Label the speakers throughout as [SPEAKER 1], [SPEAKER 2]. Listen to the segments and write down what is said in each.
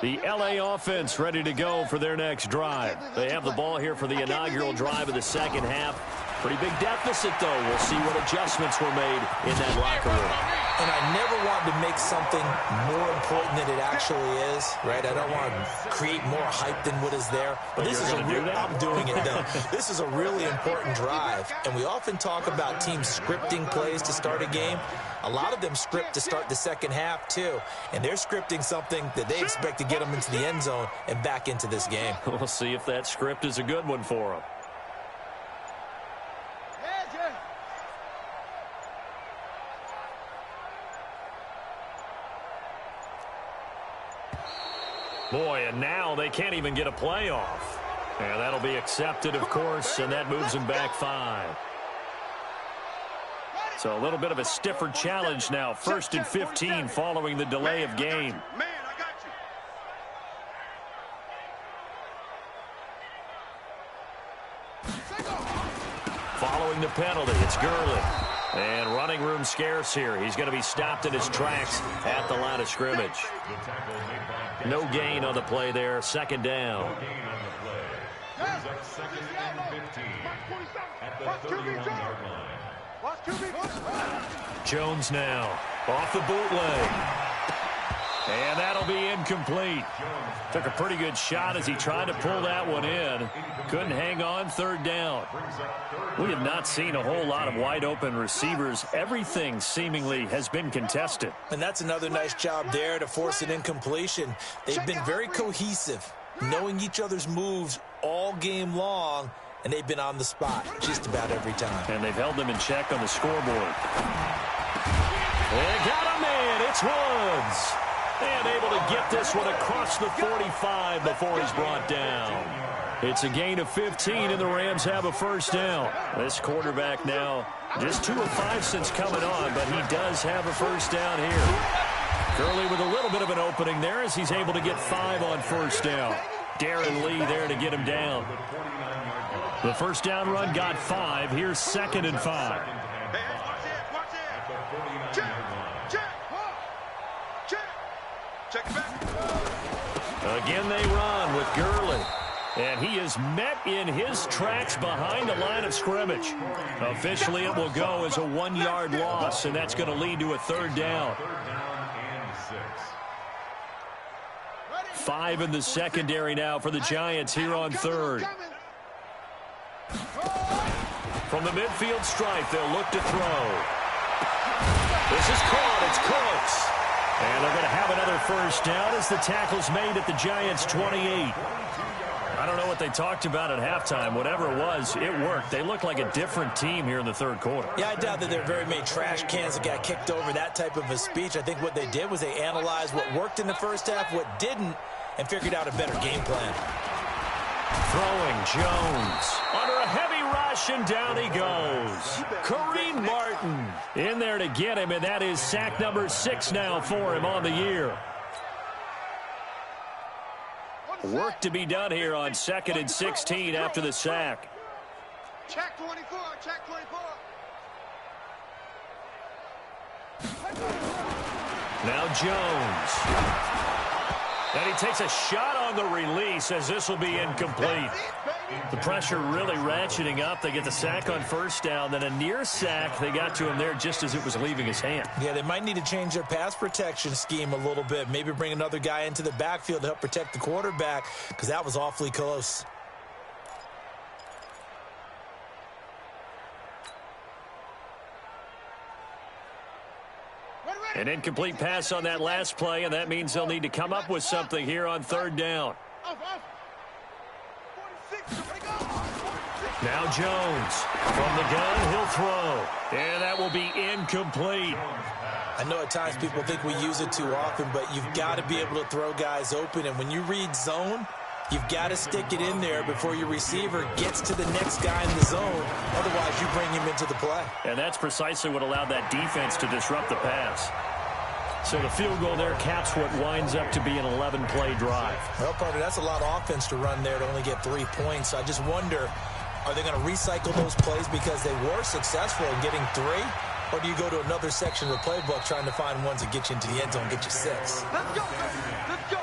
[SPEAKER 1] The LA offense ready to go for their next drive. They have the ball here for the inaugural drive of the second half. Pretty big deficit, though. We'll see what adjustments were made in that locker room.
[SPEAKER 2] And I never want to make something more important than it actually is, right? I don't want to create more hype than what is there. But this is I'm doing it, though. This is a really important drive. And we often talk about teams scripting plays to start a game. A lot of them script to start the second half, too. And they're scripting something that they expect to get them into the end zone and back into this game.
[SPEAKER 1] We'll see if that script is a good one for them. Boy, and now they can't even get a play off. And that'll be accepted, of course, and that moves them back 5. So a little bit of a stiffer challenge now. 1st and 15 following the delay of game. Following the penalty, it's Gurley. And running room scarce here. He's going to be stopped in his tracks at the line of scrimmage. No gain on the play there. 2nd down. Jones now off the bootleg. And that'll be incomplete. Took a pretty good shot as he tried to pull that one in. Couldn't hang on. 3rd down. We have not seen a whole lot of wide open receivers. Everything seemingly has been contested.
[SPEAKER 2] And that's another nice job there to force an incompletion. They've been very cohesive, knowing each other's moves all game long, and they've been on the spot just about every time.
[SPEAKER 1] And they've held them in check on the scoreboard. They got him in. It's Woods. And able to get this one across the 45 before he's brought down. It's a gain of 15, and the Rams have a 1st down. This quarterback now just 2 of 5 since coming on, but he does have a 1st down here. Gurley with a little bit of an opening there as he's able to get 5 on 1st down. Darren Lee there to get him down. The 1st down run got 5. Here's 2nd and 5. Again they run with Gurley. And he is met in his tracks behind the line of scrimmage. Officially it will go as a 1-yard loss, and that's going to lead to a 3rd down. 5 in the secondary now for the Giants here on 3rd. From the midfield stripe, they'll look to throw. This is caught. It's Cooks. And they're going to have another 1st down as the tackle's made at the Giants' 28. I don't know what they talked about at halftime. Whatever it was, it worked. They look like a different team here in the 3rd quarter.
[SPEAKER 2] Yeah, I doubt that there are very many trash cans that got kicked over that type of a speech. I think what they did was they analyzed what worked in the 1st half, what didn't, and figured out a better game plan.
[SPEAKER 1] Throwing Jones under a heavy rush, and down he goes. Kareem Martin in there to get him, and that is sack number 6 now for him on the year. Work to be done here on 2nd and 16 after the sack.
[SPEAKER 3] Check 24, check 24.
[SPEAKER 1] Now Jones. And he takes a shot on the release as this will be incomplete. The pressure really ratcheting up. They get the sack on 1st down, then a near sack. They got to him there just as it was leaving his hand.
[SPEAKER 2] Yeah, they might need to change their pass protection scheme a little bit. Maybe bring another guy into the backfield to help protect the quarterback, because that was awfully close.
[SPEAKER 1] An incomplete pass on that last play, and that means they'll need to come up with something here on 3rd down. Now Jones from the gun, he'll throw, and that will be incomplete.
[SPEAKER 2] I know at times people think we use it too often, but you've got to be able to throw guys open, and when you read zone, you've got to stick it in there before your receiver gets to the next guy in the zone. Otherwise, you bring him into the play.
[SPEAKER 1] And that's precisely what allowed that defense to disrupt the pass. So the field goal there caps what winds up to be an 11-play drive.
[SPEAKER 2] Well, partner, that's a lot of offense to run there to only get 3 points. I just wonder, are they going to recycle those plays because they were successful in getting 3? Or do you go to another section of the playbook trying to find ones that get you into the end zone, get you 6?
[SPEAKER 3] Let's go, let's go.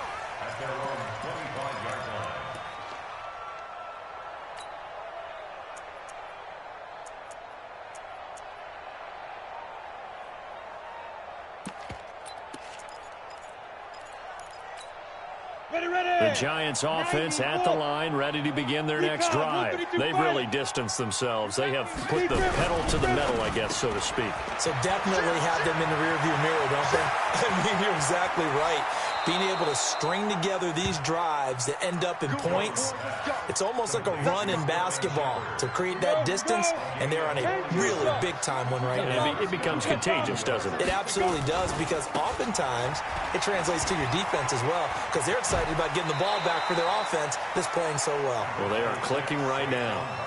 [SPEAKER 1] The Giants offense at the line, ready to begin their next drive. They've really distanced themselves. They have put the pedal to the metal, I guess, so to speak.
[SPEAKER 2] So definitely have them in the rearview mirror, don't they? I mean, you're exactly right. Being able to string together these drives that end up in points, it's almost like a run in basketball to create that distance, and they're on a really big-time one right now.
[SPEAKER 1] It becomes contagious, doesn't it?
[SPEAKER 2] It absolutely does, because oftentimes it translates to your defense as well, because they're excited about getting the ball back for their offense that's playing so well.
[SPEAKER 1] Well, they are clicking right now.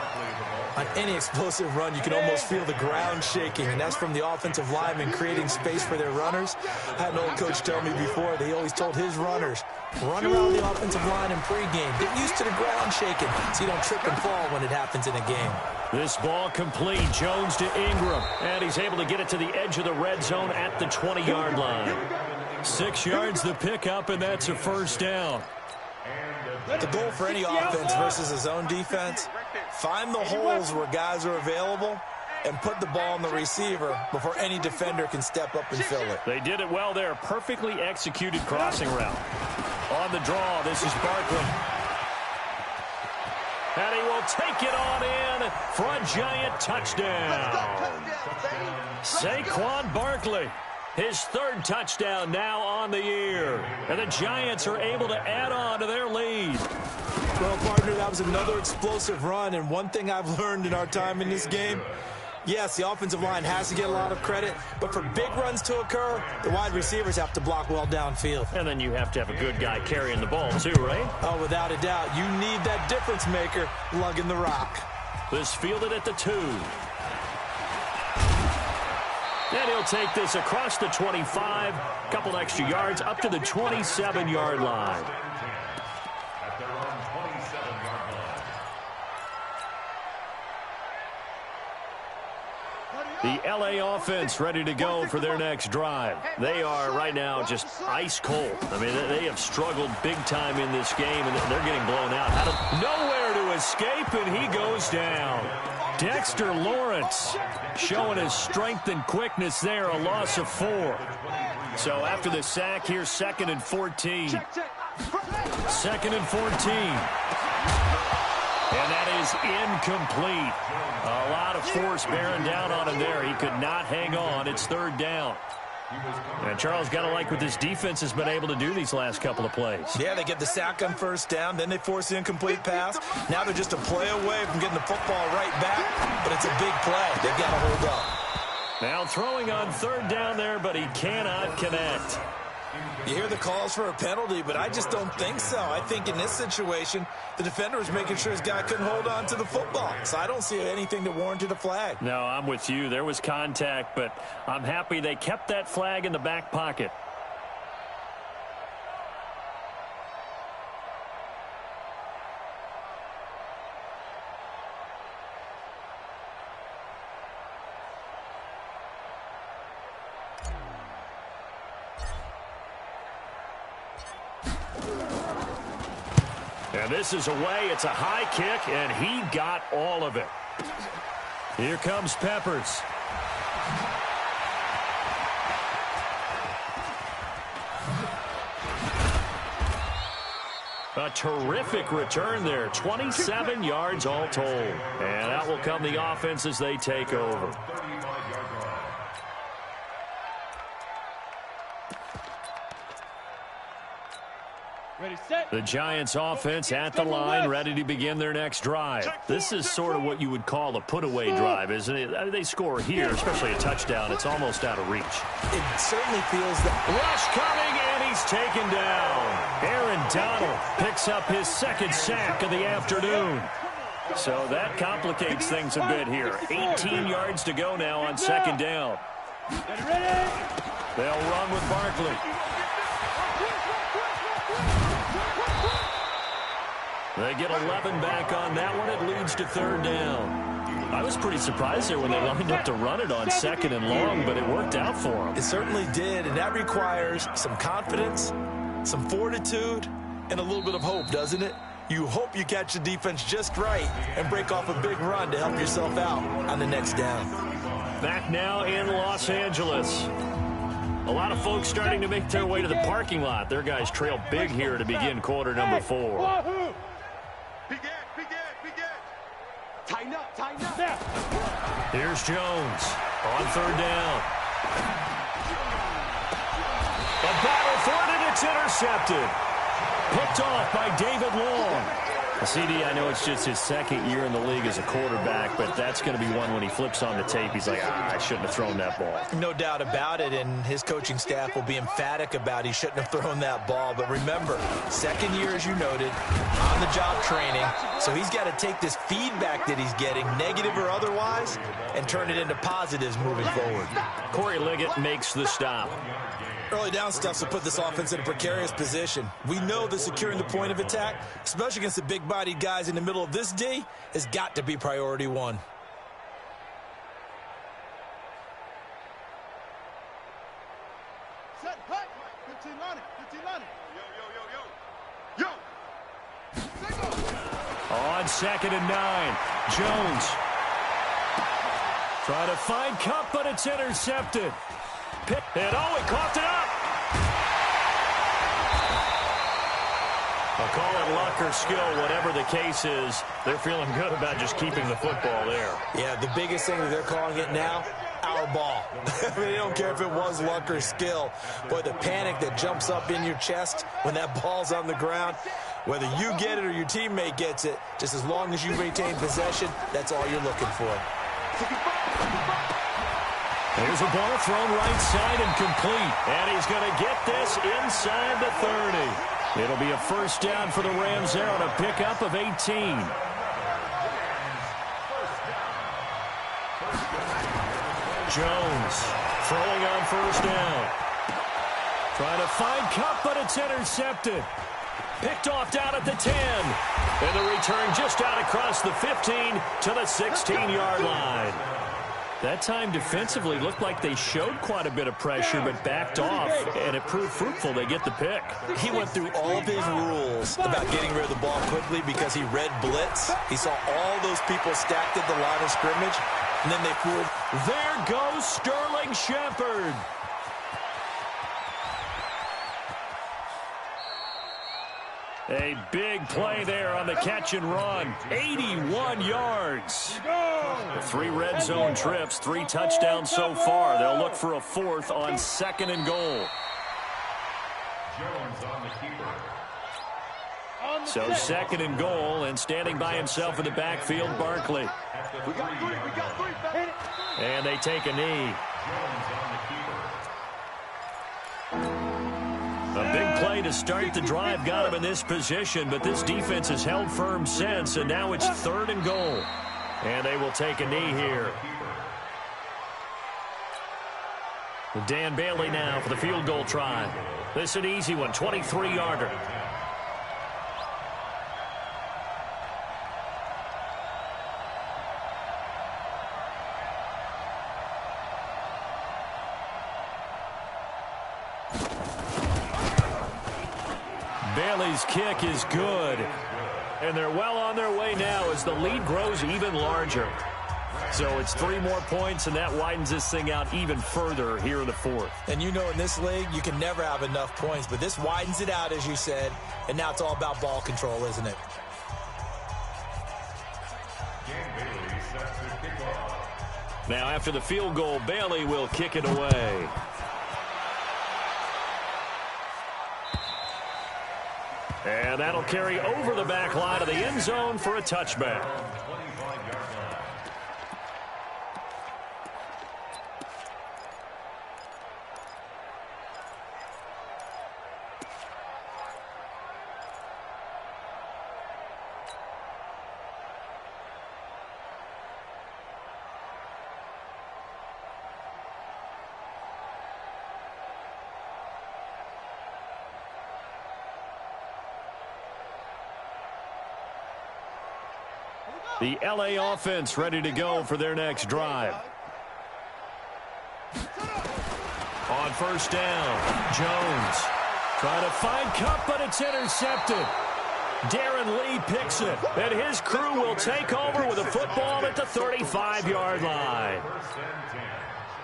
[SPEAKER 2] On any explosive run, you can almost feel the ground shaking, and that's from the offensive linemen creating space for their runners. I had an old coach tell me before, they always told his runners, run around the offensive line in pregame. Get used to the ground shaking so you don't trip and fall when it happens in a game.
[SPEAKER 1] This ball complete. Jones to Ingram, and he's able to get it to the edge of the red zone at the 20-yard line. 6 yards the pickup, and that's a first down.
[SPEAKER 2] The goal for any offense versus a zone defense, find the holes where guys are available and put the ball on the receiver before any defender can step up and fill it.
[SPEAKER 1] They did it well there. Perfectly executed crossing route. On the draw, this is Barkley. And he will take it on in for a Giant touchdown. Saquon Barkley. His third touchdown now on the year. And the Giants are able to add on to their lead.
[SPEAKER 2] Well, partner, that was another explosive run. And one thing I've learned in our time in this game, yes, the offensive line has to get a lot of credit, but for big runs to occur, the wide receivers have to block well downfield.
[SPEAKER 1] And then you have to have a good guy carrying the ball too, right?
[SPEAKER 2] Oh, without a doubt. You need that difference maker lugging the rock.
[SPEAKER 1] This fielded at the 2. And he'll take this across the 25, a couple extra yards, up to the 27-yard line. The LA offense ready to go for their next drive. They are right now just ice cold. I mean, they have struggled big time in this game, and they're getting blown out. Out of nowhere to escape, and he goes down. Dexter Lawrence showing his strength and quickness there, a loss of 4. So after the sack, here's 2nd and 14. 2nd and 14. And that is incomplete. A lot of force bearing down on him there. He could not hang on. It's 3rd down. And Charles, got to like what this defense has been able to do these last couple of plays.
[SPEAKER 2] Yeah, they get the sack on 1st down, then they force the incomplete pass. Now they're just a play away from getting the football right back, but it's a big play. They've got to hold up.
[SPEAKER 1] Now throwing on 3rd down there, but he cannot connect.
[SPEAKER 2] You hear the calls for a penalty, but I just don't think so. I think in this situation, the defender was making sure his guy couldn't hold on to the football. So I don't see anything that warranted a flag.
[SPEAKER 1] No, I'm with you. There was contact, but I'm happy they kept that flag in the back pocket. And this is away. It's a high kick, and he got all of it. Here comes Peppers. A terrific return there. 27 yards all told. And out will come the offense as they take over. The Giants offense at the line, ready to begin their next drive. This is sort of what you would call a put-away drive, isn't it? They score here, especially a touchdown. It's almost out of reach.
[SPEAKER 2] It certainly feels that.
[SPEAKER 1] Rush coming, and he's taken down. Aaron Donald picks up his 2nd sack of the afternoon. So that complicates things a bit here. 18 yards to go now on 2nd down. They'll run with Barkley. They get 11 back on that one. It leads to 3rd down. I was pretty surprised there when they lined up to run it on 2nd and long, but it worked out for them.
[SPEAKER 2] It certainly did, and that requires some confidence, some fortitude, and a little bit of hope, doesn't it? You hope you catch the defense just right and break off a big run to help yourself out on the next down.
[SPEAKER 1] Back now in Los Angeles. A lot of folks starting to make their way to the parking lot. Their guys trail big here to begin quarter number 4.
[SPEAKER 3] Tighten up, tighten up.
[SPEAKER 1] Here's Jones on third down. A battle for it, and it's intercepted. Picked off by David Long. CD, I know it's just his second year in the league as a quarterback, but that's going to be one when he flips on the tape. He's like, I shouldn't have thrown that ball.
[SPEAKER 2] No doubt about it, and his coaching staff will be emphatic about he shouldn't have thrown that ball. But remember, second year, as you noted, on-the-job training. So he's got to take this feedback that he's getting, negative or otherwise, and turn it into positives moving forward.
[SPEAKER 1] Corey Liggett makes the stop.
[SPEAKER 2] Early down stuff to put this offense in a precarious position. We know that securing the point of attack, especially against the big-bodied guys in the middle of this D, has got to be priority one.
[SPEAKER 3] Set, cut. 15 on it, 15 on it. Yo.
[SPEAKER 1] On 2nd and 9, Jones. Trying to find Cup, but it's intercepted. And he coughed it up. I'll call it luck or skill, whatever the case is. They're feeling good about just keeping the football there.
[SPEAKER 2] Yeah, the biggest thing that they're calling it now, our ball. I mean, they don't care if it was luck or skill. Boy, the panic that jumps up in your chest when that ball's on the ground, whether you get it or your teammate gets it, just as long as you retain possession, that's all you're looking for.
[SPEAKER 1] There's a ball thrown right side and complete. And he's going to get this inside the 30. It'll be a first down for the Rams there on a pickup of 18. Jones throwing on first down. Trying to find Cup, but it's intercepted. Picked off down at the 10. And the return just out across the 15 to the 16-yard line. That time defensively looked like they showed quite a bit of pressure but backed off, and it proved fruitful. They get the pick.
[SPEAKER 2] He went through all of his rules about getting rid of the ball quickly because he read blitz. He saw all those people stacked at the line of scrimmage, and then they fooled.
[SPEAKER 1] There goes Sterling Shepard. A big play there on the catch and run. 81 yards. 3 red zone trips, 3 touchdowns so far. They'll look for a 4th on 2nd and goal. So 2nd and goal, and standing by himself in the backfield, Barkley. And they take a knee. A big play to start the drive got him in this position, but this defense has held firm since, and now it's 3rd and goal. And they will take a knee here. Dan Bailey now for the field goal try. This is an easy one, 23-yarder. Bailey's kick is good. And they're well on their way now as the lead grows even larger. So it's 3 more points, and that widens this thing out even further here in the 4th.
[SPEAKER 2] And you know in this league, you can never have enough points, but this widens it out, as you said, and now it's all about ball control, isn't it?
[SPEAKER 1] Now after the field goal, Bailey will kick it away. And that'll carry over the back line of the end zone for a touchback. The LA offense ready to go for their next drive. On first down, Jones trying to find Cup, but it's intercepted. Darren Lee picks it, and his crew will take over with a football at the 35-yard line.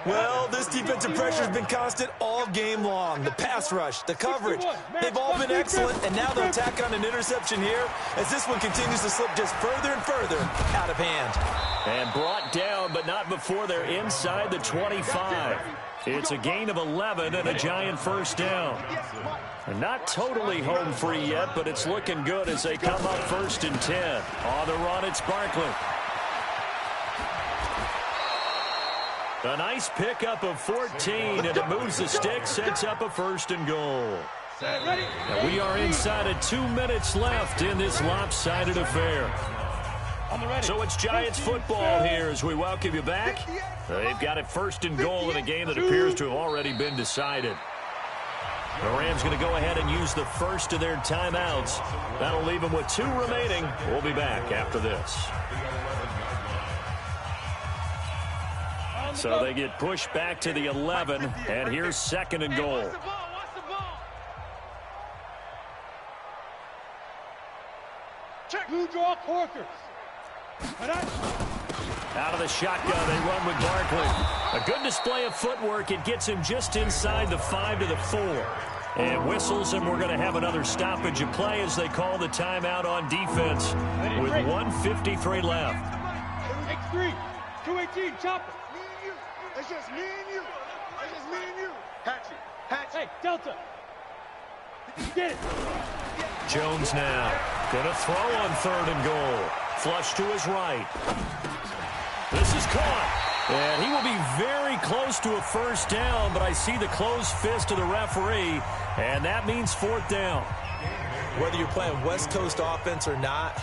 [SPEAKER 2] Well, this defensive pressure has been constant all game long. The pass rush, the coverage, they've all been excellent, and now they'll tack on an interception here as this one continues to slip just further and further out of hand.
[SPEAKER 1] And brought down, but not before they're inside the 25. It's a gain of 11 and a giant first down. They're not totally home free yet, but it's looking good as they come up 1st and 10. On the run, it's Barkley. A nice pickup of 14, and it moves the stick, sets up a 1st and goal. Now we are inside of 2 minutes left in this lopsided affair. So it's Giants football here as we welcome you back. They've got it 1st and goal in a game that appears to have already been decided. The Rams going to go ahead and use the first of their timeouts. That'll leave them with 2 remaining. We'll be back after this. So they get pushed back to the 11, and here's 2nd and goal.
[SPEAKER 3] Blue draw Corkers.
[SPEAKER 1] Out of the shotgun, they run with Barkley. A good display of footwork. It gets him just inside the 5 to the 4. And whistles, and we're going to have another stoppage of play as they call the timeout on defense with 1:53 left.
[SPEAKER 3] X3, 218, chopper. Me and you. It's just me and you. It's just me and you. Hatchet. Hey, Delta. Get it.
[SPEAKER 1] Jones now going to throw on 3rd and goal. Flush to his right. This is caught. And he will be very close to a 1st down, but I see the closed fist of the referee, and that means 4th down.
[SPEAKER 2] Whether you're playing West Coast offense or not,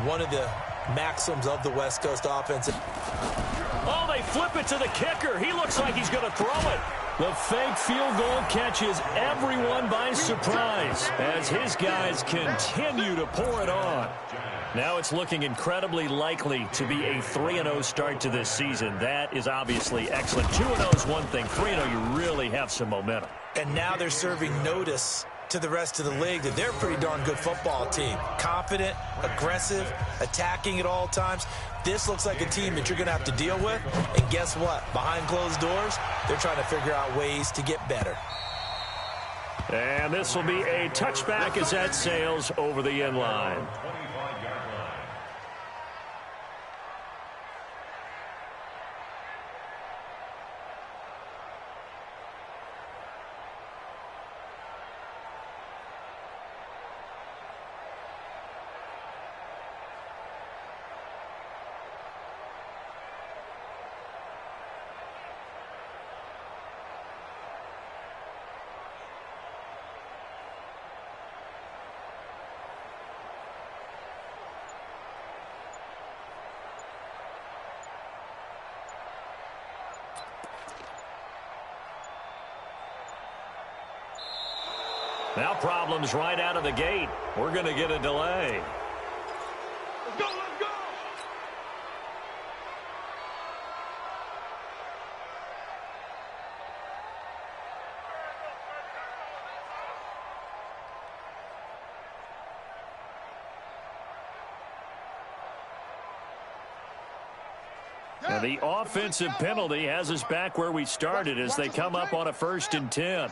[SPEAKER 2] one of the maxims of the West Coast offense.
[SPEAKER 1] Oh, they flip it to the kicker. He looks like he's going to throw it. The fake field goal catches everyone by surprise as his guys continue to pour it on. Now it's looking incredibly likely to be a 3-0 start to this season. That is obviously excellent. 2-0 is one thing. 3-0, you really have some momentum.
[SPEAKER 2] And now they're serving notice to the rest of the league that they're a pretty darn good football team. Confident, aggressive, attacking at all times. This looks like a team that you're going to have to deal with. And guess what? Behind closed doors, they're trying to figure out ways to get better.
[SPEAKER 1] And this will be a touchback as that sails over the end line. Now problems right out of the gate. We're going to get a delay.
[SPEAKER 3] Let's go, let's go.
[SPEAKER 1] Now the offensive penalty has us back where we started as they come up on a 1st and 10.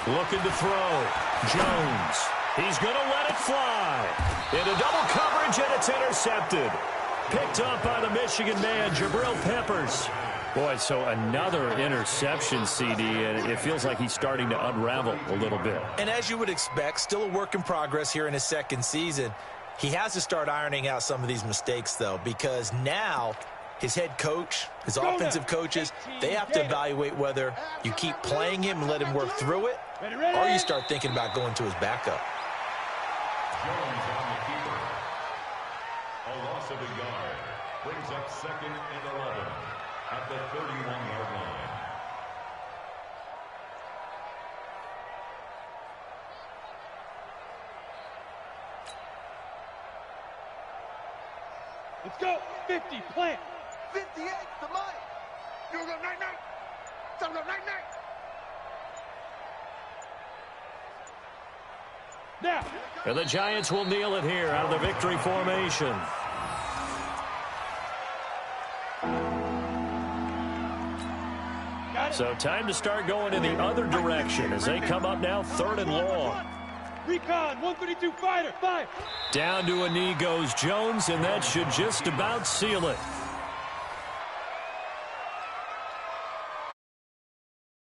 [SPEAKER 1] Looking to throw. Jones. He's going to let it fly. Into double coverage, and it's intercepted. Picked up by the Michigan man, Jabril Peppers. Boy, so another interception, CD, and it feels like he's starting to unravel a little bit.
[SPEAKER 2] And as you would expect, still a work in progress here in his 2nd season. He has to start ironing out some of these mistakes, though, because now his head coach, his offensive coaches, they have to evaluate whether you keep playing him and let him work through it, or you start thinking about going to his backup.
[SPEAKER 4] Jones on the keeper. A loss of a yard brings up 2nd and 11 at the 31-yard line.
[SPEAKER 3] Let's go. 50, plant.
[SPEAKER 5] 58 to Mike. You go night-night. Tell them night-night.
[SPEAKER 3] Now.
[SPEAKER 1] And the Giants will kneel it here out of the victory formation. So time to start going in the other direction as they come up now 3rd and long.
[SPEAKER 3] Recon, 132 fighter, fire.
[SPEAKER 1] Down to a knee goes Jones, and that should just about seal it.